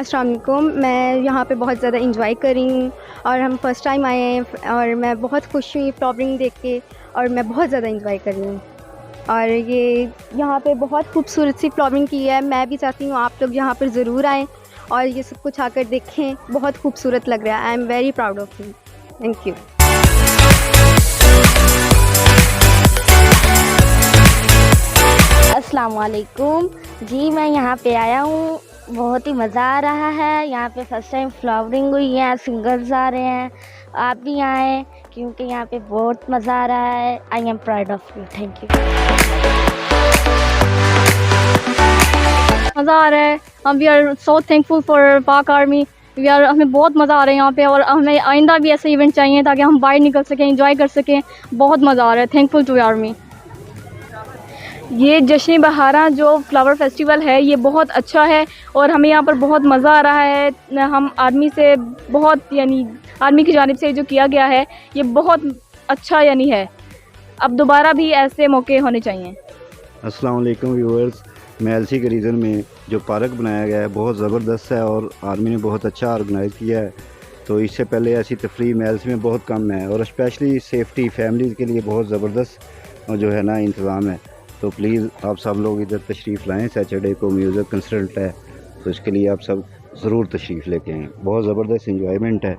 अस्सलाम वालेकुम। मैं यहाँ पे बहुत ज़्यादा इंजॉय कर रही हूँ और हम फर्स्ट टाइम आए हैं और मैं बहुत खुश हुई फ्लावरिंग देख के और मैं बहुत ज़्यादा इंजॉय कर रही हूँ। और ये यहाँ पे बहुत खूबसूरत सी फ्लावरिंग की है। मैं भी चाहती हूँ आप लोग यहाँ पर ज़रूर आएँ और ये सब कुछ आकर देखें। बहुत खूबसूरत लग रहा है। I am very proud of you. Thank you. अस्सलाम वालेकुम जी, मैं यहाँ पे आया हूँ, बहुत ही मज़ा आ रहा है। यहाँ पे फर्स्ट टाइम फ्लावरिंग हुई है, सिंगर्स आ रहे हैं। आप भी आएँ क्योंकि यहाँ पे बहुत मज़ा आ रहा है। I am proud of you. Thank you. मज़ा आ रहा है। हम we are so thankful for Pak army. हमें बहुत मज़ा आ रहा है यहाँ पे और हमें आइंदा भी ऐसे इवेंट चाहिए ताकि हम बाहर निकल सकें, एंजॉय कर सकें। बहुत मज़ा आ रहा है। Thankful to army. ये जश्न बहारा जो फ्लावर फेस्टिवल है ये बहुत अच्छा है और हमें यहाँ पर बहुत मज़ा आ रहा है। हम आर्मी से बहुत आर्मी की जानिब से जो किया गया है ये बहुत अच्छा है। अब दोबारा भी ऐसे मौके होने चाहिए। अस्सलाम वालेकुम व्यूअर्स। मेलसी के रीजन में जो पार्क बनाया गया है बहुत ज़बरदस्त है और आर्मी ने बहुत अच्छा ऑर्गेनाइज़ किया है। तो इससे पहले ऐसी तफरीह मेलसी में बहुत कम है और स्पेशली सेफ्टी फैमिलीज़ के लिए बहुत ज़बरदस्त जो है ना इंतज़ाम है। तो प्लीज़ आप सब लोग इधर तशरीफ़ लाएँ। सैटरडे को म्यूज़िक कंसर्ट है तो इसके लिए आप सब ज़रूर तशरीफ़ लेके आएँ। बहुत ज़बरदस्त इंजॉयमेंट है।